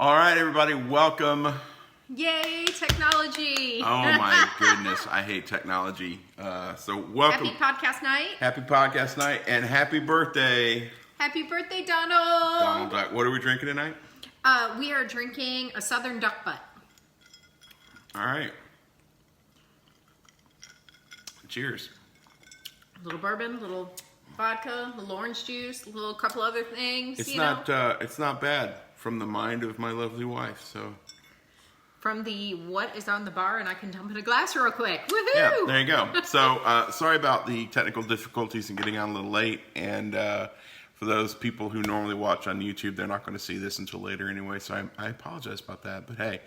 All right, everybody, welcome. Yay, technology! Oh my goodness, I hate technology. So welcome. Happy podcast night. Happy podcast night and happy birthday. Happy birthday, Donald. Donald Duck. What are we drinking tonight? We are drinking a Southern Duck Butt. All right. Cheers. A little bourbon, a little vodka, a little orange juice, a little couple other things. It's not bad from the mind of my lovely wife. So. From the what is on the bar, and I can dump in a glass real quick. Woohoo! Yeah, there you go. So sorry about the technical difficulties and getting on a little late. And for those people who normally watch on YouTube, they're not going to see this until later anyway. So I apologize about that. But hey,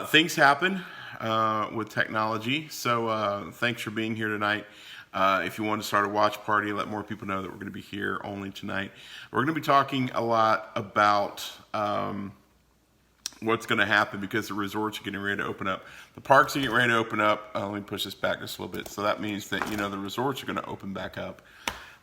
things happen with technology. So thanks for being here tonight. If you want to start a watch party, let more people know that we're going to be here only tonight. We're going to be talking a lot about what's going to happen because the resorts are getting ready to open up. The parks are getting ready to open up. Let me push this back just a little bit. So that means that, the resorts are going to open back up.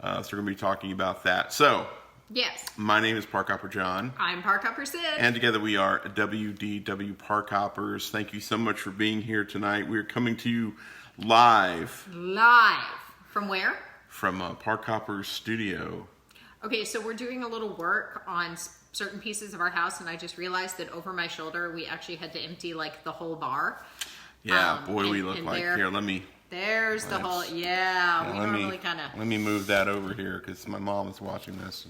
So we're going to be talking about that. So, yes. My name is Parkhopper John. I'm Parkhopper Sid. And together we are WDW Parkhoppers. Thank you so much for being here tonight. We're coming to you live. Live. From where? From Parkhopper's studio. Okay, so we're doing a little work on certain pieces of our house, and I just realized that over my shoulder we actually had to empty like the whole bar. Yeah, boy, we look like here. Let me. There's the whole. Yeah, we normally kind of. Let me move that over here because my mom is watching this.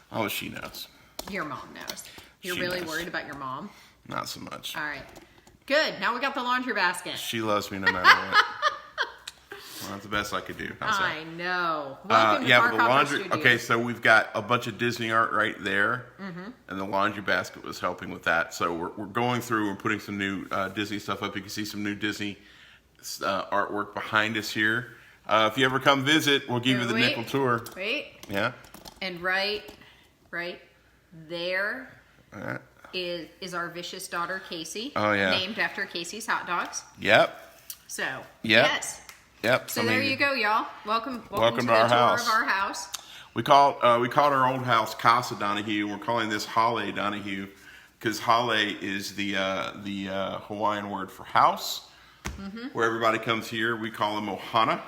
Oh, she knows. Your mom knows. You're She really knows. worried about your mom. Not so much. All right, good. Now we got the laundry basket. She loves me no matter what. Well, that's the best I could do. I know. Welcome to but the Parkhopper laundry. Studios. Okay, so we've got a bunch of Disney art right there, and the laundry basket was helping with that. So we're going through. We're putting some new Disney stuff up. You can see some new Disney artwork behind us here. If you ever come visit, we'll give you the nickel tour. Wait. Yeah. And right there All right. is our vicious daughter Casey. Oh, yeah. Named after Casey's hot dogs. Yep. So Yep. yes. Yep. So there you go, y'all. Welcome to our the tour house. of our house. We called our old house Casa Donahue. We're calling this Hale Donahue because Hale is the Hawaiian word for house. Where everybody comes here, we call them Ohana.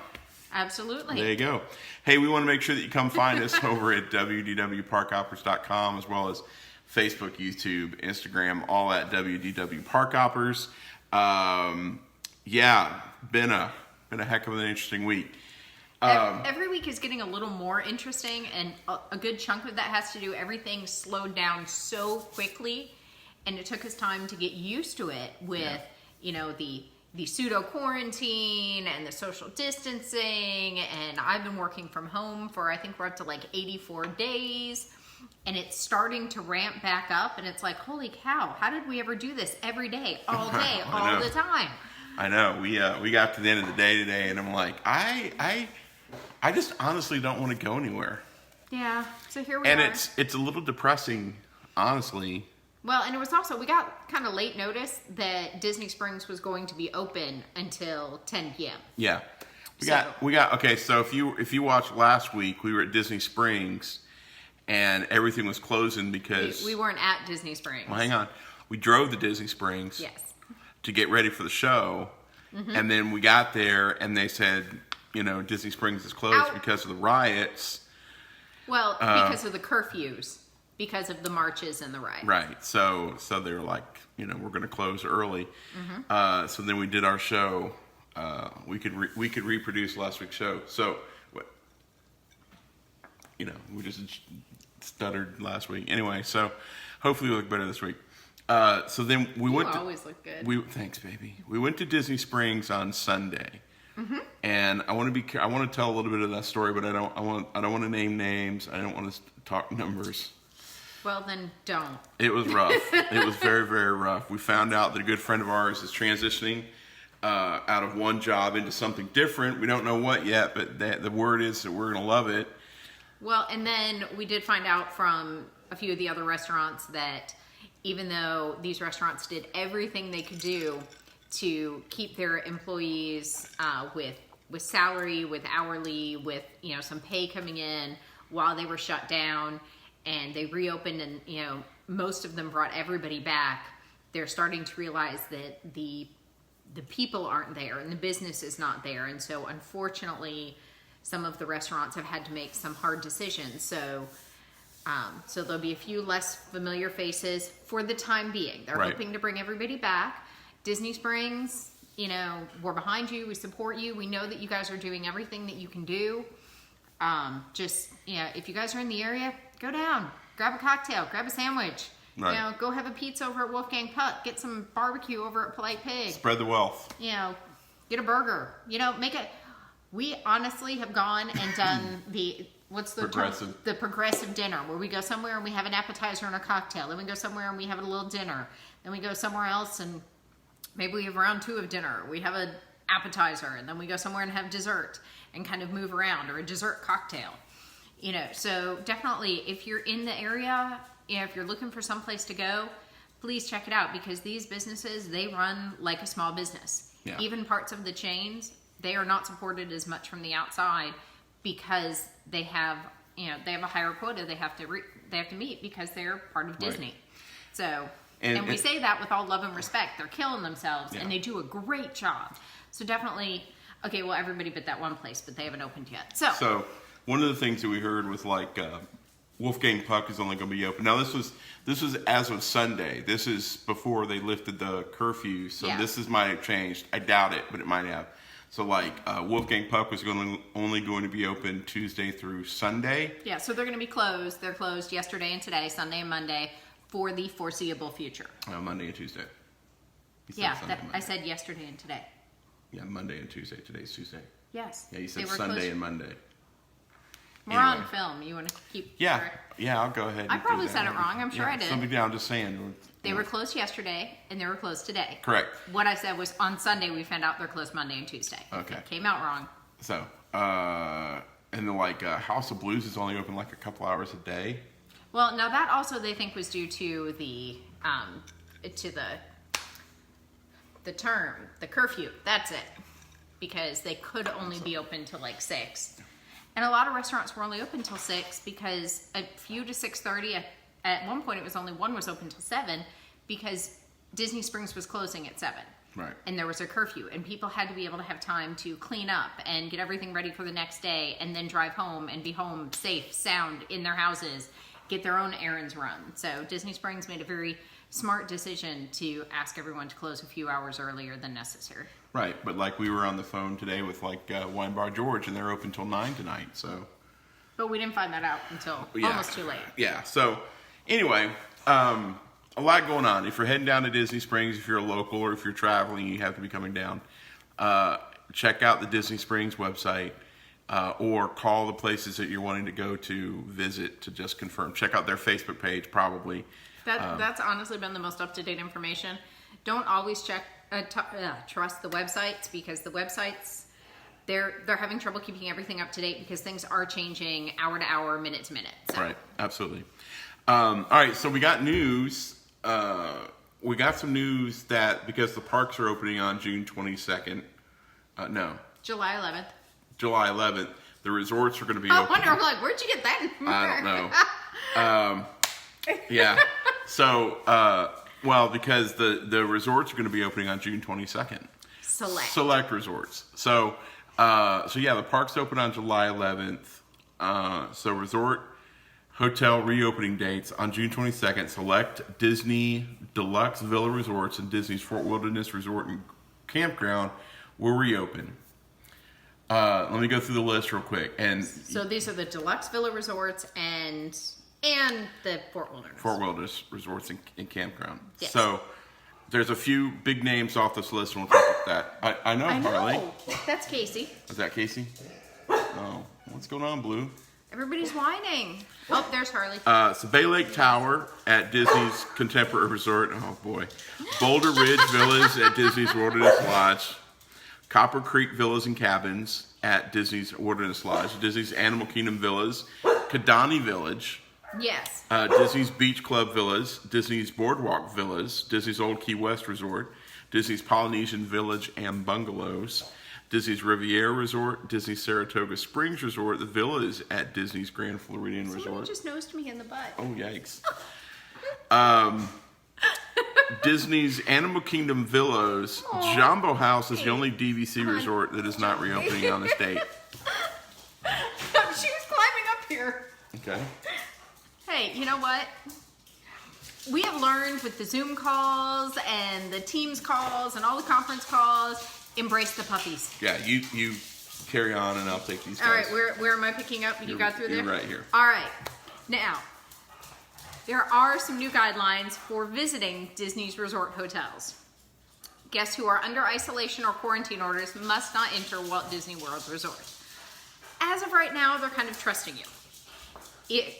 Absolutely. There you go. Hey, we want to make sure that you come find us over at WDWParkhoppers.com as well as Facebook, YouTube, Instagram, all at WDW Parkhoppers. Yeah, been a heck of an interesting week. Every week is getting a little more interesting, and a good chunk of that has to do everything slowed down so quickly, and it took us time to get used to it with the pseudo quarantine and the social distancing. And I've been working from home for I think we're up to like 84 days, and it's starting to ramp back up, and it's like, holy cow, how did we ever do this every day, all day, all the time? I know. We got to the end of the day today, and I'm like, I just honestly don't want to go anywhere. Yeah. So here we are. And it's a little depressing, honestly. Well, and it was also, we got kind of late notice that Disney Springs was going to be open until 10 p.m. Yeah. We got okay, so if you watched last week, we were at Disney Springs and everything was closing because we weren't at Disney Springs. Well, hang on. We drove to Disney Springs. Yes. To get ready for the show. And then we got there and they said, Disney Springs is closed because of the riots. Well, because of the curfews, because of the marches and the riots. Right. So they were like, we're going to close early. So then we did our show. We could reproduce last week's show. So, we just stuttered last week. Anyway, so hopefully we look better this week. So then we went. You always look good. Thanks, baby. We went to Disney Springs on Sunday, and I want to tell a little bit of that story, but I don't want to name names. I don't want to talk numbers. Well, then don't. It was rough. It was very, very rough. We found out that a good friend of ours is transitioning out of one job into something different. We don't know what yet, but the word is that we're going to love it. Well, and then we did find out from a few of the other restaurants that even though these restaurants did everything they could do to keep their employees with salary, with hourly, with some pay coming in while they were shut down, and they reopened and most of them brought everybody back, they're starting to realize that the people aren't there and the business is not there. And so unfortunately, some of the restaurants have had to make some hard decisions. So there'll be a few less familiar faces for the time being. They're hoping to bring everybody back. Disney Springs, we're behind you. We support you. We know that you guys are doing everything that you can do. If you guys are in the area, go down, grab a cocktail, grab a sandwich. Right. Go have a pizza over at Wolfgang Puck. Get some barbecue over at Polite Pig. Spread the wealth. Get a burger. Make it. We honestly have gone and done the progressive dinner, where we go somewhere and we have an appetizer and a cocktail. Then we go somewhere and we have a little dinner. Then we go somewhere else and maybe we have round 2 of dinner. We have an appetizer, and then we go somewhere and have dessert and kind of move around, or a dessert cocktail. So definitely, if you're in the area, if you're looking for someplace to go, please check it out, because these businesses, they run like a small business. Yeah. Even parts of the chains, they are not supported as much from the outside because they have a higher quota they have to meet because they're part of Disney. Right. So, and we say that with all love and respect. They're killing themselves, and they do a great job. So definitely, everybody but that one place, but they haven't opened yet. So one of the things that we heard was Wolfgang Puck is only going to be open. Now this was as of Sunday. This is before they lifted the curfew. So this might have changed. I doubt it, but it might have. So Wolfgang Puck was only going to be open Tuesday through Sunday. Yeah, so they're going to be closed. They're closed yesterday and today, Sunday and Monday, for the foreseeable future. Monday and Tuesday. I said yesterday and today. Yeah, Monday and Tuesday. Today's Tuesday. Yes. Yeah, you said Sunday and Monday. We're on film. You want to keep... Yeah, I'll go ahead. I probably said it wrong. I'm sure I did. Somebody down, just saying. They were closed yesterday, and they were closed today. Correct. What I said was on Sunday, we found out they're closed Monday and Tuesday. Okay. It came out wrong. So, and the House of Blues is only open a couple hours a day. Well, now that also they think was due to the curfew. That's it. Because they could only be open till 6. And a lot of restaurants were only open till 6 because a few to 6:30. At one point, it was only one was open till 7 because Disney Springs was closing at 7. Right. And there was a curfew, and people had to be able to have time to clean up and get everything ready for the next day, and then drive home and be home safe, sound, in their houses, get their own errands run. So Disney Springs made a very smart decision to ask everyone to close a few hours earlier than necessary. Right, but we were on the phone today with Wine Bar George, and they're open till 9 tonight. So, but we didn't find that out until almost too late. Yeah. So, anyway, a lot going on. If you're heading down to Disney Springs, if you're a local or if you're traveling, you have to be coming down. Check out the Disney Springs website, or call the places that you're wanting to go to visit to just confirm. Check out their Facebook page, probably. That's honestly been the most up-to-date information. Don't always trust the websites, because the websites, they're having trouble keeping everything up to date because things are changing hour to hour, minute to minute. So. Right, absolutely. All right, so we got news. We got some news that because the parks are opening on June 22nd, July 11th. July 11th, the resorts are going to be open. I wonder, where'd you get that? I don't know. Yeah. So, because the resorts are going to be opening on June 22nd. Select resorts. So the parks open on July 11th. So resort hotel reopening dates on June 22nd. Select Disney Deluxe Villa Resorts and Disney's Fort Wilderness Resort and Campground will reopen. Let me go through the list real quick. And so these are the Deluxe Villa Resorts and the Fort Wilderness Resorts and Campground. Yes. So there's a few big names off this list, and we'll talk about that. I know, Harley. That's Casey. Is that Casey? Oh, what's going on, Blue? Everybody's whining. Oh, there's Harley. So Bay Lake Tower at Disney's Contemporary Resort. Oh, boy. Boulder Ridge Villas at Disney's Wilderness Lodge. Copper Creek Villas and Cabins at Disney's Wilderness Lodge. Disney's Animal Kingdom Villas. Kidani Village. Yes. Disney's Beach Club Villas. Disney's Boardwalk Villas. Disney's Old Key West Resort. Disney's Polynesian Village and Bungalows. Disney's Riviera Resort, Disney's Saratoga Springs Resort, the villas at Disney's Grand Floridian Resort. Someone just nosed me in the butt. Oh, yikes. Disney's Animal Kingdom Villas Jumbo House is the only DVC resort that is not reopening on this date. She was climbing up here. Okay. Hey, you know what? We have learned with the Zoom calls and the Teams calls and all the conference calls, embrace the puppies. Yeah, you carry on and I'll take these guys. All right, where am I picking up? You got through there? You're right here. All right. Now, there are some new guidelines for visiting Disney's resort hotels. Guests who are under isolation or quarantine orders must not enter Walt Disney World Resort. As of right now, they're kind of trusting you.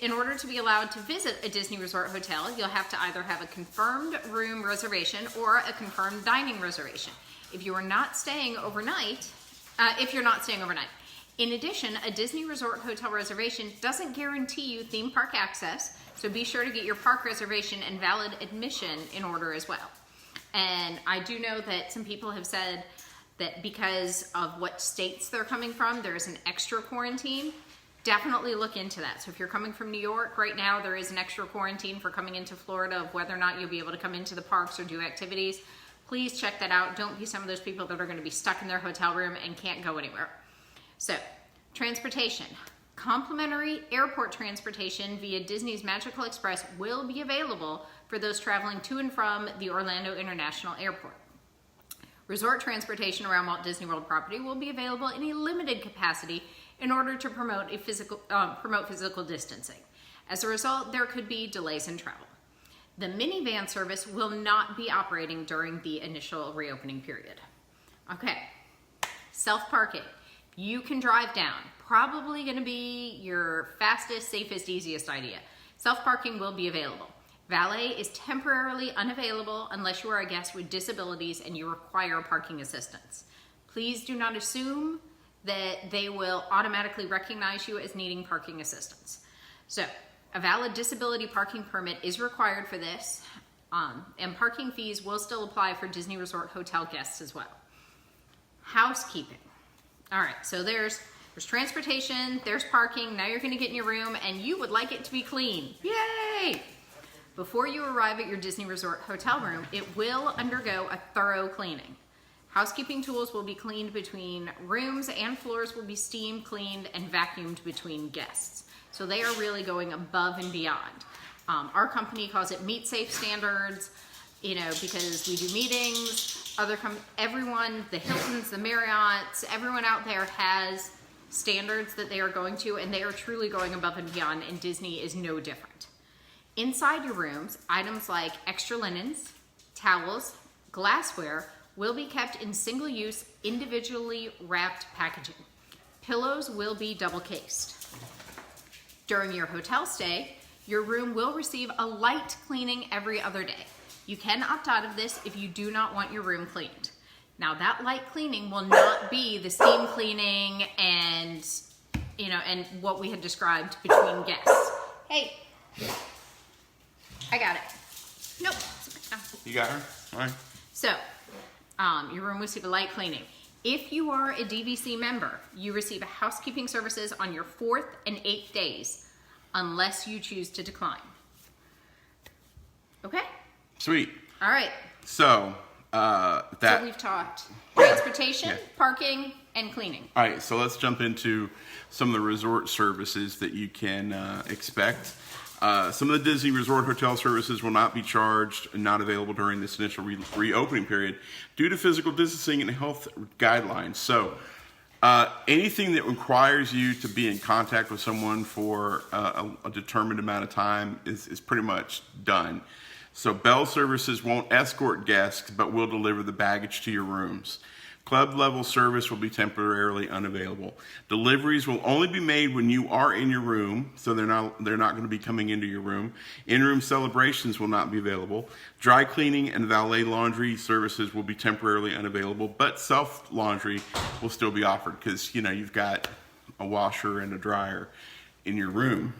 In order to be allowed to visit a Disney Resort hotel, you'll have to either have a confirmed room reservation or a confirmed dining reservation. If you're not staying overnight. In addition, a Disney Resort hotel reservation doesn't guarantee you theme park access, so be sure to get your park reservation and valid admission in order as well. And I do know that some people have said that because of what states they're coming from, there's an extra quarantine. Definitely look into that. So if you're coming from New York right now, there is an extra quarantine for coming into Florida of whether or not you'll be able to come into the parks or do activities. Please check that out. Don't be some of those people that are going to be stuck in their hotel room and can't go anywhere. So, transportation. Complimentary airport transportation via Disney's Magical Express will be available for those traveling to and from the Orlando International Airport. Resort transportation around Walt Disney World property will be available in a limited capacity in order to promote physical distancing. As a result, there could be delays in travel. The minivan service will not be operating during the initial reopening period. Okay, self-parking. You can drive down. Probably going to be your fastest, safest, easiest idea. Self-parking will be available. Valet is temporarily unavailable unless you are a guest with disabilities and you require parking assistance. Please do not assume that they will automatically recognize you as needing parking assistance. So, a valid disability parking permit is required for this, and parking fees will still apply for Disney Resort hotel guests as well. Housekeeping. All right, so there's transportation, there's parking, now you're gonna get in your room and you would like it to be clean. Yay! Before you arrive at your Disney Resort hotel room, it will undergo a thorough cleaning. Housekeeping tools will be cleaned between rooms and floors will be steam cleaned and vacuumed between guests. So they are really going above and beyond. Our company calls it meet safe standards, because we do meetings. Everyone, the Hiltons, the Marriotts, everyone out there has standards that they are going to, and they are truly going above and beyond, and Disney is no different. Inside your rooms, items like extra linens, towels, glassware will be kept in single-use, individually wrapped packaging. Pillows will be double-cased. During your hotel stay, your room will receive a light cleaning every other day. You can opt out of this if you do not want your room cleaned. Now that light cleaning will not be the steam cleaning and what we had described between guests. Hey, I got it. Nope. You got her? All right. So, your room will receive a light cleaning. If you are a DVC member, you receive housekeeping services on your 4th and 8th days, unless you choose to decline. Okay? Sweet. All right. So, So we've talked transportation, parking, and cleaning. All right, so let's jump into some of the resort services that you can expect. Some of the Disney Resort Hotel services will not be charged and not available during this initial reopening period due to physical distancing and health guidelines. So anything that requires you to be in contact with someone for a determined amount of time is pretty much done. So Bell services won't escort guests, but will deliver the baggage to your rooms. Club level service will be temporarily unavailable. Deliveries will only be made when you are in your room, so they're not going to be coming into your room. In-room celebrations will not be available. Dry cleaning and valet laundry services will be temporarily unavailable, but self laundry will still be offered because you've got a washer and a dryer in your room.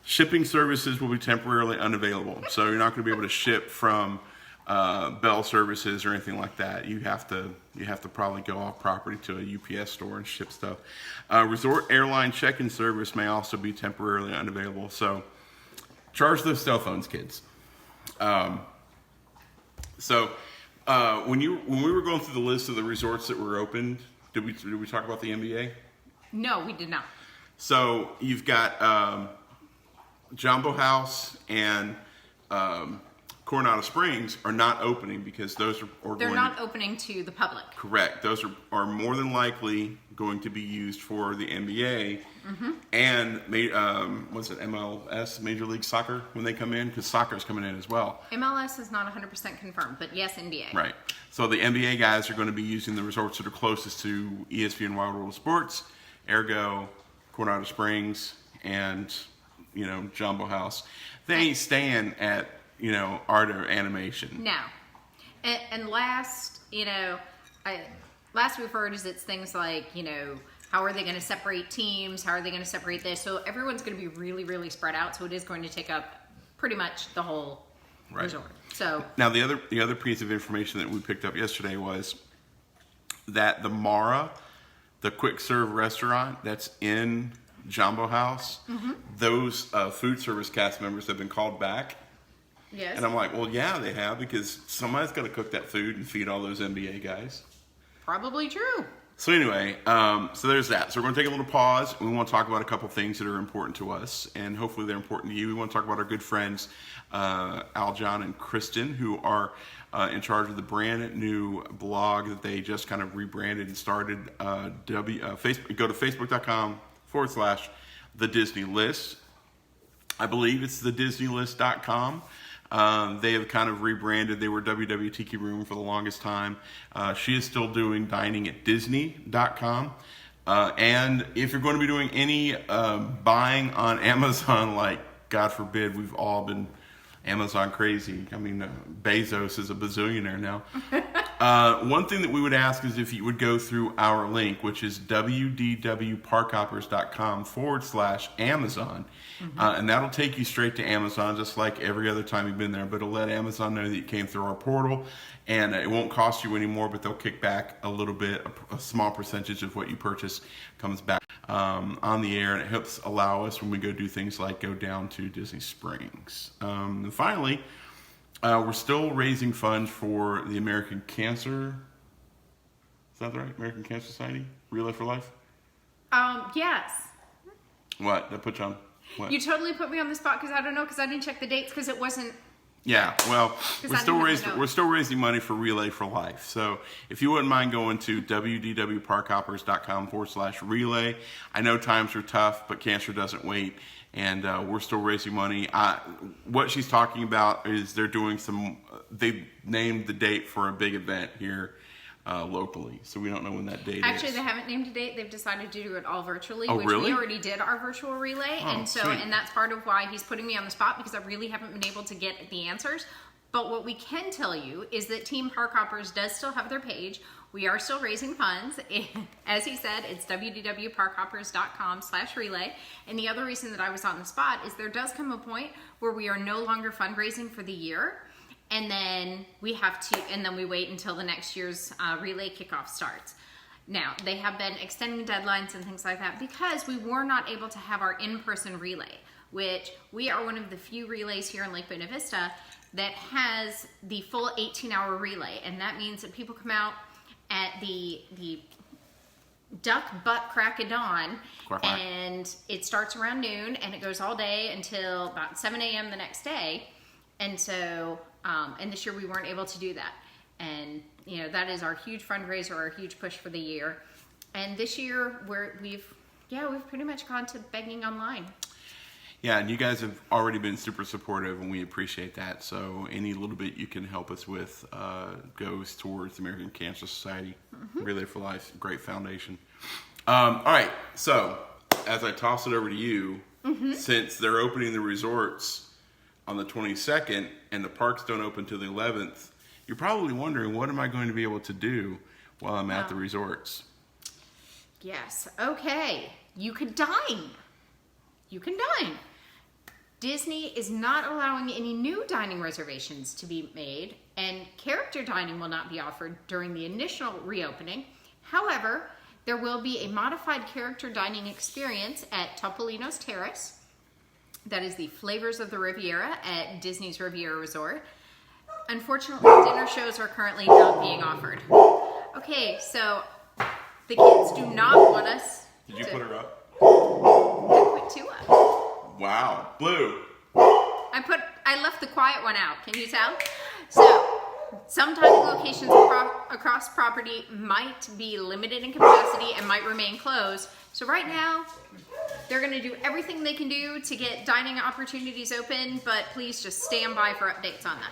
Shipping services will be temporarily unavailable, so you're not going to be able to ship from Bell services or anything like that. You have to probably go off property to a UPS store and ship stuff. Resort airline check-in service may also be temporarily unavailable. So Charge those cell phones, kids. So when we were going through the list of the resorts that were opened, did we talk about the NBA? No, we did not. So you've got Jumbo House and Coronado Springs are not opening because those they're not opening to the public. Correct. Those are more than likely going to be used for the NBA and what's it, MLS, Major League Soccer, when they come in, because soccer is coming in as well. MLS is not 100% confirmed, but yes, NBA. Right. So the NBA guys are going to be using the resorts that are closest to ESPN Wild World of Sports, ergo Coronado Springs and Jumbo House. They ain't staying at Art or Animation. No. And last we've heard is it's things like, how are they going to separate teams? How are they going to separate this? So everyone's going to be really, really spread out. So it is going to take up pretty much the whole resort. So now the other piece of information that we picked up yesterday was that the Mara, the quick serve restaurant that's in Jumbo House, those food service cast members have been called back. Yes. And I'm like, well, yeah, they have, because somebody's got to cook that food and feed all those NBA guys. Probably true. So anyway, so there's that. So we're going to take a little pause. We want to talk about a couple things that are important to us, and hopefully they're important to you. We want to talk about our good friends, Al, John, and Kristen, who are in charge of the brand new blog that they just kind of rebranded and started. Facebook, go to facebook.com/The Disney List. I believe it's thedisneylist.com. They have kind of rebranded. They were WDW Tiki Room for the longest time. She is still doing dining at Disney.com. And if you're going to be doing any buying on Amazon, like, God forbid, we've all been Amazon crazy. I mean, Bezos is a bazillionaire now. One thing that we would ask is if you would go through our link, which is wdwparkhoppers.com/Amazon. And that'll take you straight to Amazon, just like every other time you've been there. But it'll let Amazon know that you came through our portal, and it won't cost you any more, but they'll kick back a little bit, a small percentage of what you purchase comes back on the air, and it helps allow us when we go do things like go down to Disney Springs. And finally, we're still raising funds for the American Cancer. Is that right? American Cancer Society? Relay for Life? Yes. What? That put you on? What? You totally put me on the spot because I don't know, because I didn't check the dates because it wasn't. Yeah, well, we're still raising money for Relay for Life. So if you wouldn't mind going to wdwparkhoppers.com/relay. I know times are tough, but cancer doesn't wait, and we're still raising money. What she's talking about is they're doing they named the date for a big event here locally, so we don't know when that date is. Actually, they haven't named a date. They've decided to do it all virtually, which we already did our virtual relay. Oh, and so, sweet. and that's part of why he's putting me on the spot, because I really haven't been able to get the answers. But what we can tell you is that Team Parkhoppers does still have their page. We are still raising funds. As he said, it's wdwparkhoppers.com/relay. And the other reason that I was on the spot is there does come a point where we are no longer fundraising for the year. And then we wait until the next year's relay kickoff starts. Now, they have been extending deadlines and things like that because we were not able to have our in-person relay, which we are one of the few relays here in Lake Buena Vista that has the full 18-hour relay. And that means that people come out at the duck butt crack of dawn, and it starts around noon and it goes all day until about 7 a.m. the next day. And so, and this year we weren't able to do that. And, that is our huge fundraiser, our huge push for the year. And this year we've pretty much gone to begging online. Yeah, and you guys have already been super supportive, and we appreciate that. So any little bit you can help us with goes towards the American Cancer Society, Relay for Life, great foundation. All right, so as I toss it over to you, since they're opening the resorts on the 22nd and the parks don't open till the 11th, you're probably wondering, what am I going to be able to do while I'm at the resorts? Yes, okay, you could dine. You can dine. Disney is not allowing any new dining reservations to be made, and character dining will not be offered during the initial reopening. However, there will be a modified character dining experience at Topolino's Terrace. That is the Flavors of the Riviera at Disney's Riviera Resort. Unfortunately, dinner shows are currently not being offered. Okay, so the kids do not want us Did you put her up? I put 2 up. Wow. Blue. I left the quiet one out. Can you tell? So, some dining locations across property might be limited in capacity and might remain closed. So right now, they're going to do everything they can do to get dining opportunities open, but please just stand by for updates on that.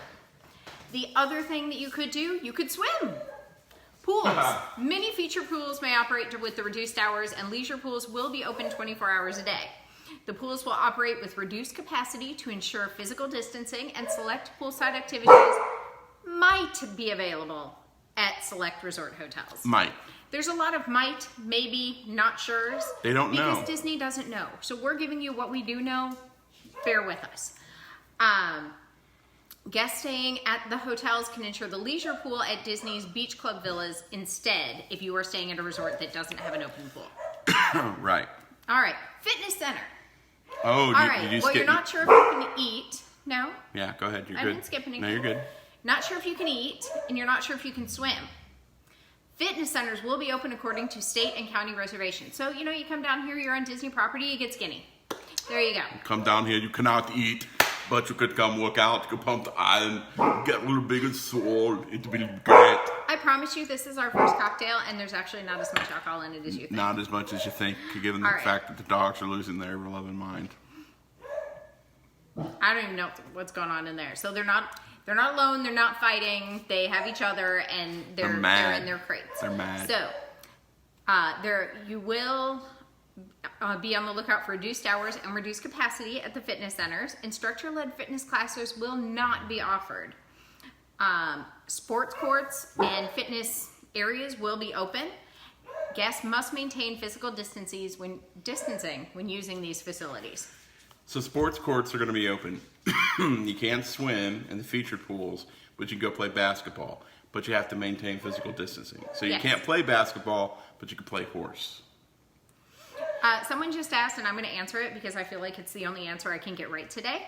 The other thing that you could do, you could swim. Pools. Many feature pools may operate with the reduced hours, and leisure pools will be open 24 hours a day. The pools will operate with reduced capacity to ensure physical distancing, and select poolside activities might be available at select resort hotels. Might. There's a lot of might, maybe, not sures. They don't know. Because Disney doesn't know. So we're giving you what we do know. Bear with us. Guests staying at the hotels can ensure the leisure pool at Disney's Beach Club Villas instead if you are staying at a resort that doesn't have an open pool. Right. All right. Fitness center. Oh, All right. Well, you're not sure if you can eat. No? Yeah, go ahead. You're I good. didn't skip anything. No, you're good. Not sure if you can eat, and you're not sure if you can swim. Fitness centers will be open according to state and county reservations. So, you come down here, you're on Disney property, you get skinny. There you go. Come down here, you cannot eat, but you could come work out, you could pump the iron, get a little bigger soul, it'll be great. I promise you, this is our first cocktail, and there's actually not as much alcohol in it as you think. Not as much as you think, given the fact that the dogs are losing their ever-loving mind. I don't even know what's going on in there. So they're not alone, they're not fighting, they have each other, and they're in their crates. They're mad. So, you will be on the lookout for reduced hours and reduced capacity at the fitness centers. Instructor-led fitness classes will not be offered. Sports courts and fitness areas will be open. Guests must maintain physical distancing when using these facilities. So sports courts are going to be open. You can't swim in the featured pools, but you can go play basketball. But you have to maintain physical distancing. So you can't play basketball, but you can play horse. Someone just asked, and I'm going to answer it because I feel like it's the only answer I can get right today.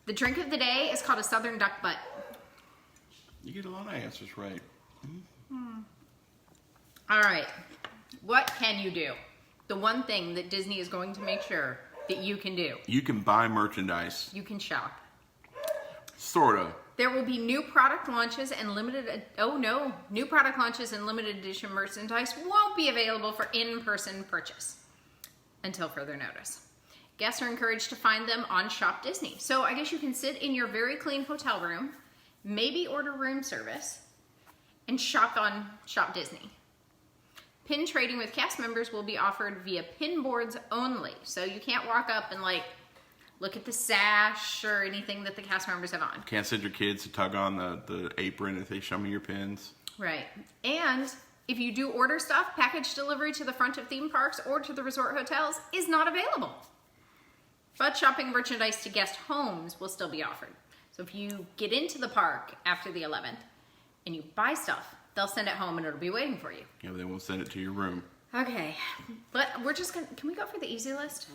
The drink of the day is called a Southern Duck Butt. You get a lot of answers right. All right. What can you do? The one thing that Disney is going to make sure that you can do. You can buy merchandise. You can shop. Sort of. There will be new product launches and new product launches and limited edition merchandise won't be available for in-person purchase until further notice. Guests are encouraged to find them on Shop Disney. So I guess you can sit in your very clean hotel room, maybe order room service, and shop on Shop Disney. Pin trading with cast members will be offered via pin boards only. So you can't walk up and look at the sash or anything that the cast members have on. Can't send your kids to tug on the apron if they show me your pins. Right. And if you do order stuff, package delivery to the front of theme parks or to the resort hotels is not available. But shopping merchandise to guest homes will still be offered. So if you get into the park after the 11th and you buy stuff, they'll send it home and it'll be waiting for you. Yeah, but they won't send it to your room. Okay. But we're just going to... Can we go for the easy list?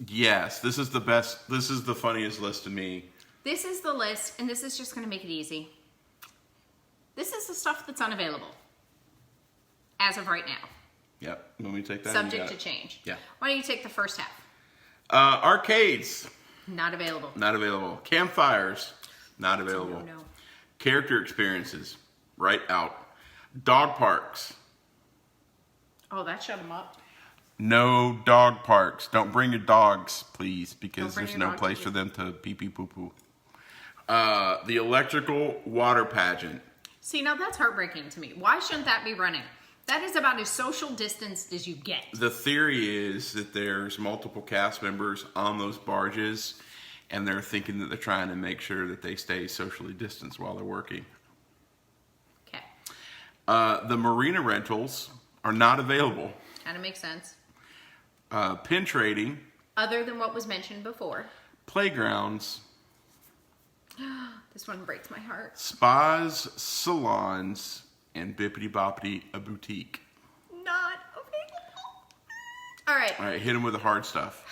Yes, this is the best. This is the funniest list to me. This is the list, and this is just going to make it easy. This is the stuff that's unavailable as of right now. Yep. Let me take that. Subject to change. Yeah. Why don't you take the first half? Arcades. Not available. Not available. Campfires. Not available. No. Character experiences. Right out. Dog parks. Oh, that shut them up. No dog parks. Don't bring your dogs, please, because there's no dog place to for them to pee-pee poo-poo. The electrical water pageant. See, now that's heartbreaking to me. Why shouldn't that be running? That is about as social distanced as you get. The theory is that there's multiple cast members on those barges, and they're thinking that they're trying to make sure that they stay socially distanced while they're working. Okay. The marina rentals are not available. Kind of makes sense. Pin trading. Other than what was mentioned before. Playgrounds. This one breaks my heart. Spas, salons, and bippity boppity a boutique. Not available. All right. All right, hit them with the hard stuff.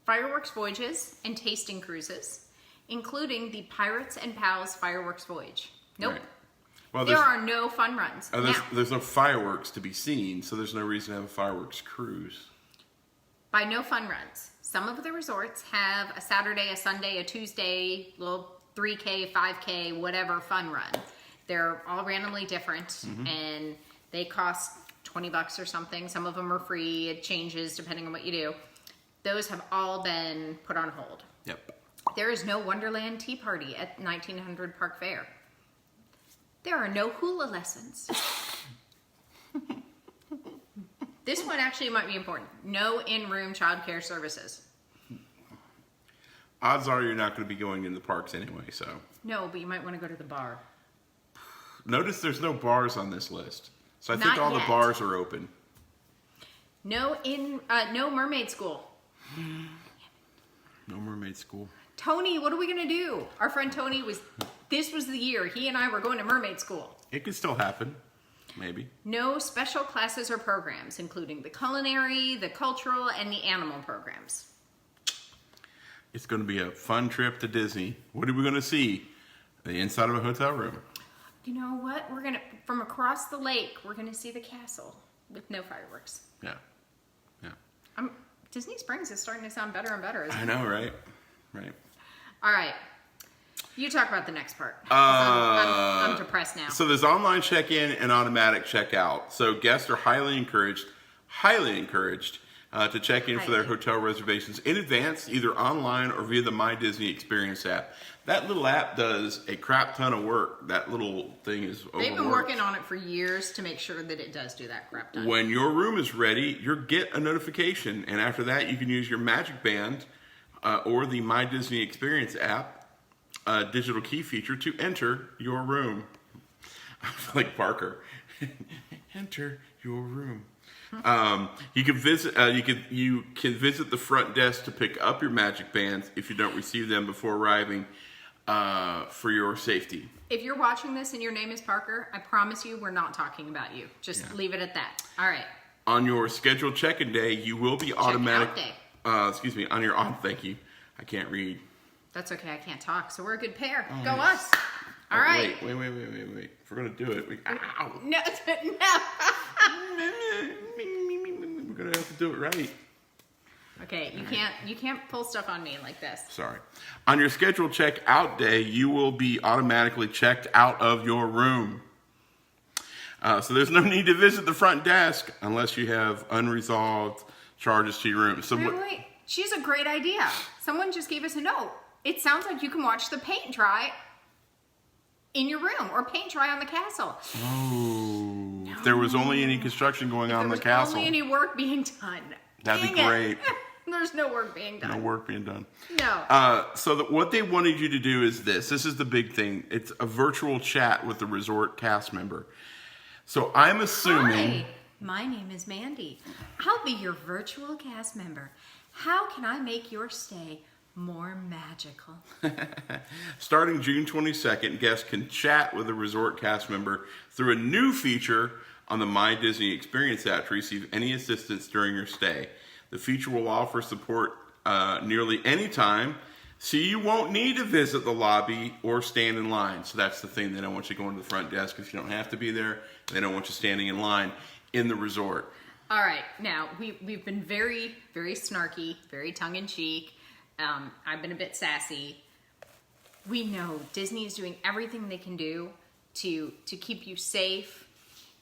fireworks voyages and tasting cruises, including the Pirates and Pals fireworks voyage. Nope. Right. Well, there are no fun runs. There's no fireworks to be seen, so there's no reason to have a fireworks cruise. By no fun runs. Some of the resorts have a Saturday, a Sunday, a Tuesday, little 3K, 5K, whatever fun run. They're all randomly different, and they cost $20 or something. Some of them are free. It changes depending on what you do. Those have all been put on hold. Yep. There is no Wonderland Tea Party at 1900 Park Fair. There are no hula lessons. This one actually might be important. No in-room childcare services. Odds are you're not going to be going in the parks anyway, so. No, but you might want to go to the bar. Notice there's no bars on this list. So I think Not all yet. the bars are open. No mermaid school. No mermaid school. Tony, what are we going to do? Our friend Tony this was the year he and I were going to mermaid school. It could still happen. Maybe. No special classes or programs, including the culinary, the cultural, and the animal programs. It's going to be a fun trip to Disney. What are we going to see? The inside of a hotel room. You know what? From across the lake, we're going to see the castle with no fireworks. Yeah. Yeah. Disney Springs is starting to sound better and better. Isn't I it? know, right? Right. All right. You talk about the next part. 'Cause I'm depressed now. So there's online check-in and automatic check-out. So guests are highly encouraged to check in for their hotel reservations in advance, either online or via the My Disney Experience app. That little app does a crap ton of work. That little thing is overworked. They've been working on it for years to make sure that it does do that crap ton. When your room is ready, you'll get a notification, and after that, you can use your Magic Band or the My Disney Experience app digital key feature to enter your room. I feel like Parker. Enter your room. You can visit. You can visit the front desk to pick up your Magic Bands if you don't receive them before arriving for your safety. If you're watching this and your name is Parker, I promise you we're not talking about you. Just leave it at that. All right. On your scheduled check-in day, you will be automatic. Excuse me. On your thank you. I can't read. That's okay. I can't talk, so we're a good pair. Go us. All right. Wait. If we're gonna do it, ow. No. We're gonna have to do it right. Okay, you can't pull stuff on me like this. Sorry. On your scheduled check-out day, you will be automatically checked out of your room. So there's no need to visit the front desk unless you have unresolved charges to your room. So Wait. She's a great idea. Someone just gave us a note. It sounds like you can watch the paint dry in your room or paint dry on the castle. Oh, if there was only any construction going on in the castle. Only any work being done. That'd be great. There's no work being done. No work being done. No. So what they wanted you to do is this. This is the big thing. It's a virtual chat with the resort cast member. So I'm assuming... Hi, my name is Mandy. I'll be your virtual cast member. How can I make your stay more magical? Starting June 22nd, guests can chat with a resort cast member through a new feature on the My Disney Experience app to receive any assistance during your stay. The feature will offer support nearly any time, so you won't need to visit the lobby or stand in line. So that's the thing. They don't want you going to the front desk if you don't have to be there. They don't want you standing in line in the resort. All right. Now, we've been very, very snarky, very tongue-in-cheek. I've been a bit sassy. We know Disney is doing everything they can do to keep you safe,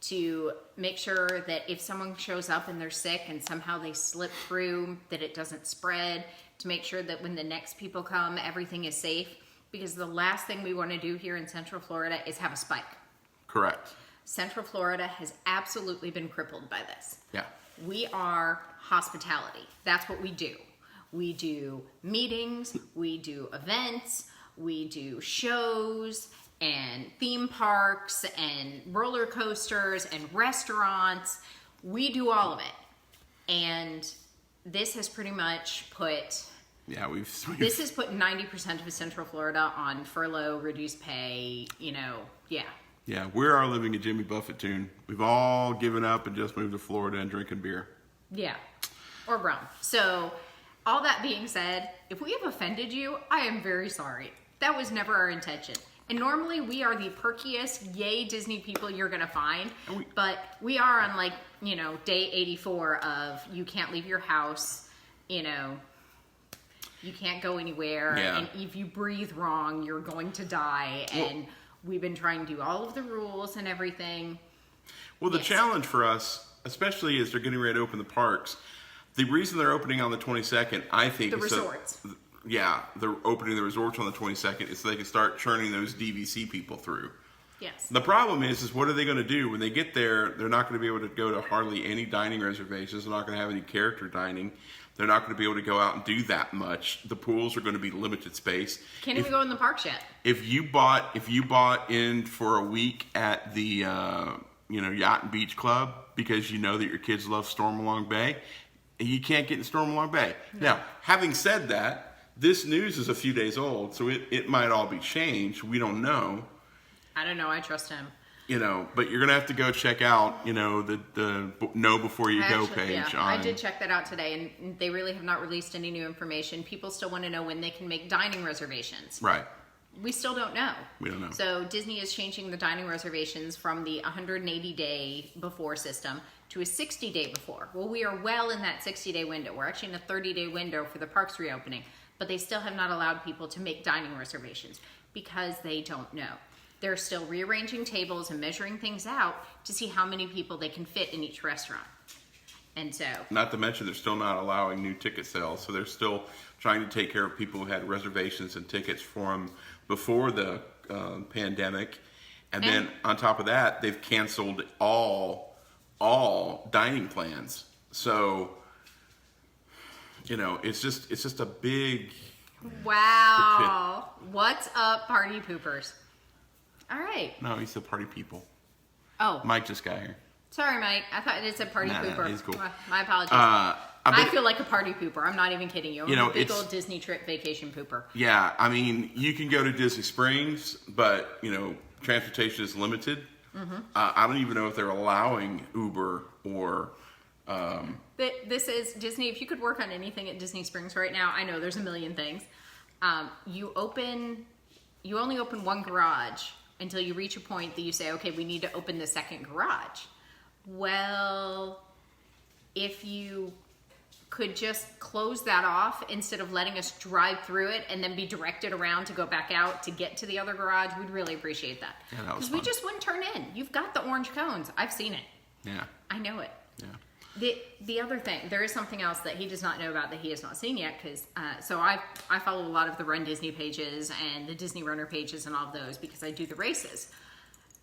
to make sure that if someone shows up and they're sick and somehow they slip through, that it doesn't spread, to make sure that when the next people come, everything is safe. Because the last thing we want to do here in Central Florida is have a spike. Correct. Central Florida has absolutely been crippled by this. Yeah. We are hospitality. That's what we do. We do meetings, we do events, we do shows and theme parks and roller coasters and restaurants. We do all of it. And this has pretty much put... Yeah, we've This has put 90% of Central Florida on furlough, reduced pay, yeah. Yeah, we are living a Jimmy Buffett tune. We've all given up and just moved to Florida and drinking beer. Yeah, or rum. So all that being said, if we have offended you, I am very sorry. That was never our intention. And normally we are the perkiest, yay Disney people you're gonna find, but we are on like, you know, day 84 of you can't leave your house, you know, you can't go anywhere, and if you breathe wrong, you're going to die, and we've been trying to do all of the rules and everything. Well, the challenge for us, especially as they're getting ready to open the parks, the reason they're opening on the 22nd, I think, The resorts. They're opening the resorts on the 22nd is so they can start churning those DVC people through. Yes. The problem is what are they going to do when they get there? They're not going to be able to go to hardly any dining reservations. They're not going to have any character dining. They're not going to be able to go out and do that much. The pools are going to be limited space. Can't even go in the parks yet. If you bought in for a week at the Yacht and Beach Club because you know that your kids love Stormalong Bay, you can't get in Stormalong Bay. No. Now, having said that, this news is a few days old, so it might all be changed. We don't know. I don't know. I trust him. You know, but you're gonna have to go check out, you know, the know before you go page. Yeah, I did check that out today, and they really have not released any new information. People still want to know when they can make dining reservations. Right. We still don't know. We don't know. So Disney is changing the dining reservations from the 180-day before system to a 60-day before. Well, we are well in that 60-day window. We're actually in a 30-day window for the parks reopening, but they still have not allowed people to make dining reservations because they don't know. They're still rearranging tables and measuring things out to see how many people they can fit in each restaurant. And so... Not to mention they're still not allowing new ticket sales, so they're still trying to take care of people who had reservations and tickets for them before the pandemic. And then on top of that, they've canceled all dining plans. So, you know, it's just a big... Wow. What's up, party poopers? All right. No, he said party people. Oh. Mike just got here. Sorry, Mike. I thought it said party pooper. No, he's cool. My apologies. I feel like a party pooper. I'm not even kidding you. I'm a big old Disney trip vacation pooper. Yeah, I mean, you can go to Disney Springs, but, you know, transportation is limited. Mm-hmm. I don't even know if they're allowing Uber or... This is Disney. If you could work on anything at Disney Springs right now, I know there's a million things. You only open one garage until you reach a point that you say, okay, we need to open the second garage. Well, if you could just close that off instead of letting us drive through it and then be directed around to go back out to get to the other garage, we'd really appreciate that. Yeah, that was fun. We just wouldn't turn in. You've got the orange cones. I've seen it. Yeah. I know it. Yeah. The other thing, there is something else that he does not know about that he has not seen yet, because so I follow a lot of the Run Disney pages and the Disney Runner pages and all of those because I do the races.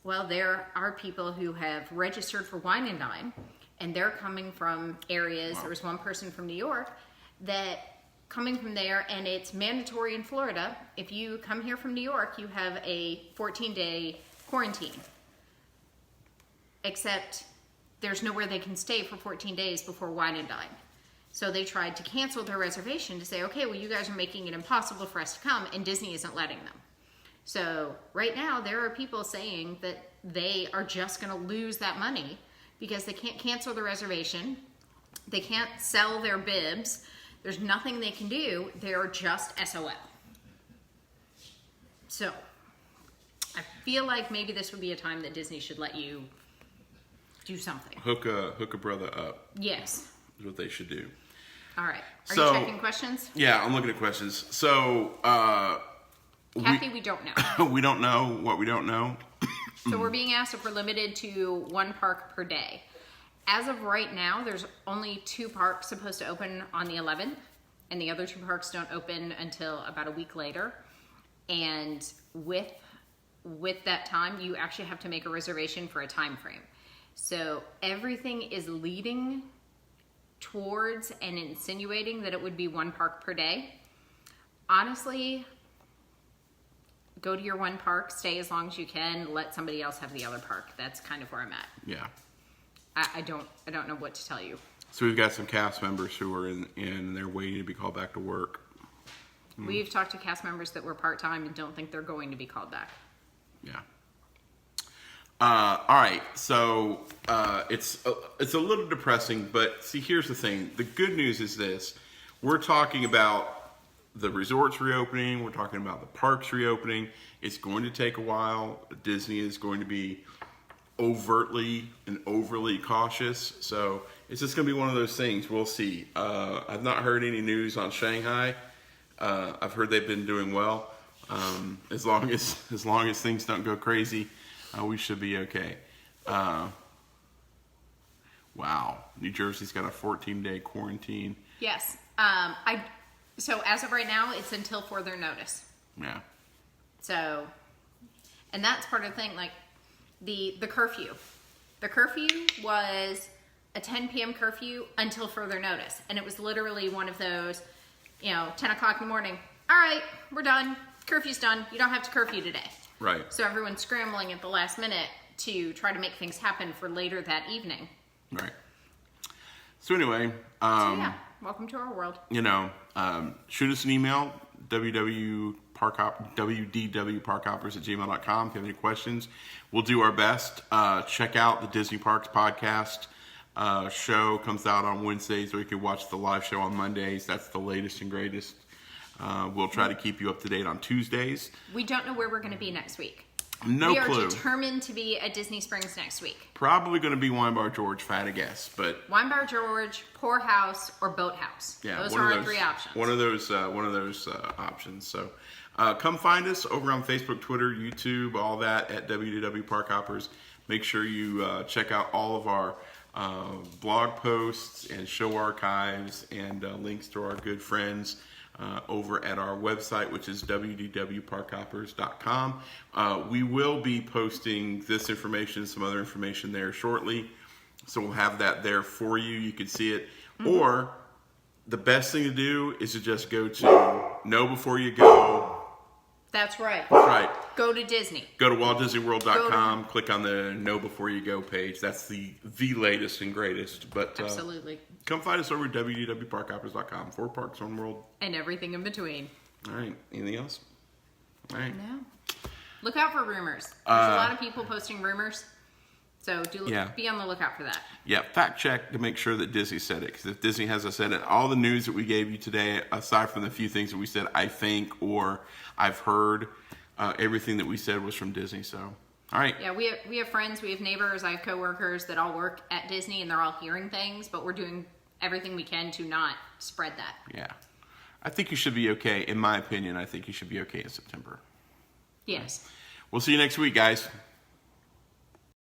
Well, there are people who have registered for Wine and Dine, and they're coming from areas. Wow. There was one person from New York that coming from there, and it's mandatory in Florida. If you come here from New York, you have a 14-day quarantine. Except there's nowhere they can stay for 14 days before Wine and Dine. So they tried to cancel their reservation to say, okay, well, you guys are making it impossible for us to come, and Disney isn't letting them. So right now, there are people saying that they are just going to lose that money because they can't cancel the reservation. They can't sell their bibs. There's nothing they can do. They're just SOL. So I feel like maybe this would be a time that Disney should let you do something. Hook a brother up. Yes. Is what they should do. All right. Are you checking questions? Yeah, I'm looking at questions. So, Kathy, we don't know. We don't know what we don't know. So we're being asked if we're limited to one park per day. As of right now, there's only 2 parks supposed to open on the 11th, and the other 2 parks don't open until about a week later. And with that time, you actually have to make a reservation for a time frame. So everything is leading towards and insinuating that it would be 1 park per day. Honestly, go to your 1 park, stay as long as you can, let somebody else have the other park. That's kind of where I'm at. Yeah. I don't know what to tell you. So we've got some cast members who are in they're waiting to be called back to work. We've talked to cast members that were part-time and don't think they're going to be called back. Yeah. All right. So it's a little depressing, but see, here's the thing. The good news is this. we're talking about the resorts reopening. We're talking about the parks reopening. It's going to take a while. Disney is going to be overtly and overly cautious. So it's just going to be one of those things. We'll see. I've not heard any news on Shanghai. I've heard they've been doing well. As long as things don't go crazy, we should be okay. Wow, New Jersey's got a 14-day quarantine. Yes. So as of right now, it's until further notice. Yeah. So, and that's part of the thing, like the curfew. The curfew was a 10 p.m. curfew until further notice. And it was literally one of those, 10 o'clock in the morning. All right, we're done. Curfew's done. You don't have to curfew today. Right. So everyone's scrambling at the last minute to try to make things happen for later that evening. Right. So anyway, welcome to our world. Shoot us an email, WDW Parkhoppers@gmail.com if you have any questions. We'll do our best. Check out the Disney Parks podcast. Show comes out on Wednesdays, or you can watch the live show on Mondays. That's the latest and greatest. We'll try to keep you up to date on Tuesdays. We don't know where we're going to be next week. No clue. We are determined to be at Disney Springs next week. Probably going to be Wine Bar George, if I had to guess. But Wine Bar George, Pour House, or Boat House. yeah, those are our three options. One of those options. So come find us over on Facebook, Twitter, YouTube, all that at WDW Parkhoppers. Make sure you check out all of our blog posts and show archives and links to our good friends over at our website, which is wdwparkhoppers.com. We will be posting this information, some other information there shortly. So we'll have that there for you. You can see it. Mm-hmm. Or the best thing to do is to just go to Know Before You Go. That's right. That's right. Go to Disney. Go to WaltDisneyWorld.com. Click on the Know Before You Go page. That's the latest and greatest. But absolutely. Come find us over at wdwparkhoppers.com. 4 parks, 1 world. And everything in between. All right. Anything else? All right. No. Look out for rumors. There's a lot of people posting rumors. So be on the lookout for that. Yeah, fact check to make sure that Disney said it. Because if Disney hasn't said it, all the news that we gave you today, aside from the few things that we said, I think, or I've heard, everything that we said was from Disney. So, all right. Yeah, we have friends, we have neighbors, I have coworkers that all work at Disney, and they're all hearing things, but we're doing everything we can to not spread that. Yeah. I think you should be okay. In my opinion, I think you should be okay in September. Yes. We'll see you next week, guys.